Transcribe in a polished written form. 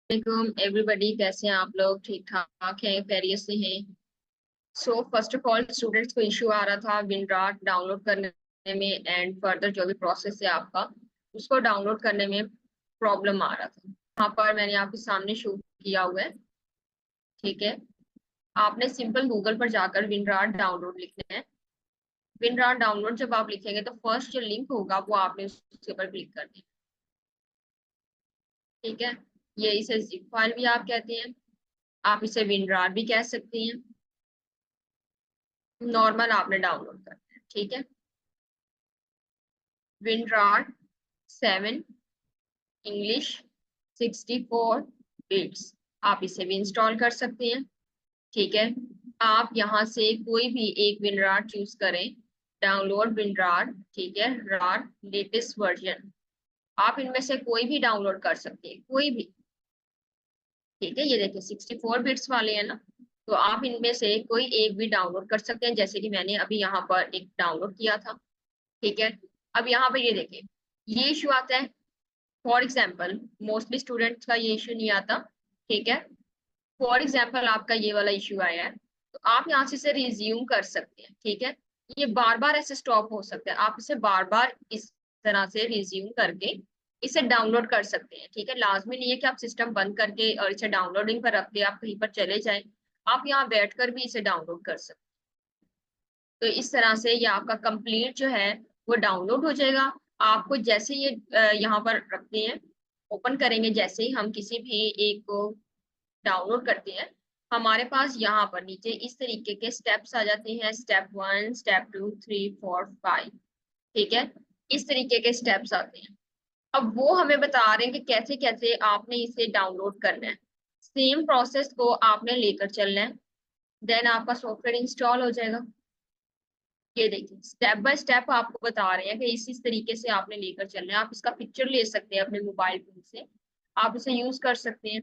Everybody, कैसे हैं आप लोग? ठीक ठाक हैं, खैरियत से हैं? So first of all, students को इशू आ रहा था विनराट डाउनलोड करने में एंड फर्दर जो भी प्रोसेस है आपका उसको डाउनलोड करने में प्रॉब्लम आ रहा था। यहाँ पर मैंने आपके सामने शो किया हुआ है। ठीक है, आपने सिंपल गूगल पर जाकर विनराट डाउनलोड लिखना है। विनराट डाउनलोड जब आप लिखेंगे तो फर्स्ट जो लिंक होगा वो आपने उसके ऊपर क्लिक करना है। ठीक है, ये इसे जिप फाइल भी आप कहते हैं, आप इसे विनराट भी कह सकते हैं। नॉर्मल आपने डाउनलोड करना है। ठीक है, विनराट 7 इंग्लिश 64 बिट्स, आप इसे भी इंस्टॉल कर सकते हैं। ठीक है, आप यहाँ से कोई भी एक विनराट चूज करें, डाउनलोड विनराट। ठीक है, राट लेटेस्ट वर्जन, आप इनमें से कोई भी डाउनलोड कर सकते हैं, कोई भी। ठीक है, ये देखिए 64 बिट्स वाले हैं ना, तो आप इनमें से कोई एक भी डाउनलोड कर सकते हैं, जैसे कि मैंने अभी यहाँ पर एक डाउनलोड किया था। ठीक है, अब यहाँ पर ये देखिए, ये इशू आता है। फॉर एग्जाम्पल, मोस्टली स्टूडेंट्स का ये इशू नहीं आता। ठीक है, फॉर एग्जाम्पल आपका ये वाला इशू आया है, तो आप यहाँ से इसे रिज्यूम कर सकते हैं। ठीक है, ये बार बार ऐसे स्टॉप हो सकता है, आप इसे बार बार इस तरह से रिज्यूम करके इसे डाउनलोड कर सकते हैं। ठीक है, लाजमी नहीं है कि आप सिस्टम बंद करके और इसे डाउनलोडिंग पर रख के आप कहीं पर चले जाएं, आप यहाँ बैठकर भी इसे डाउनलोड कर सकते हैं। तो इस तरह से ये आपका कंप्लीट जो है वो डाउनलोड हो जाएगा। आपको जैसे ये यहाँ पर रखते हैं, ओपन करेंगे, जैसे ही हम किसी भी एक को डाउनलोड करते हैं, हमारे पास यहाँ पर नीचे इस तरीके के स्टेप्स आ जाते हैं। Step 1, step 2, 3, 4, 5। ठीक है, इस तरीके के स्टेप्स आते हैं। अब वो हमें बता रहे हैं कि कैसे कैसे आपने इसे डाउनलोड करना है। सेम प्रोसेस को आपने लेकर चलना है, देन आपका सॉफ्टवेयर इंस्टॉल हो जाएगा। ये देखिए, स्टेप बाय स्टेप आपको बता रहे हैं कि इस तरीके से आपने लेकर चलना है। आप इसका पिक्चर ले सकते हैं अपने मोबाइल फोन से, आप इसे यूज कर सकते हैं।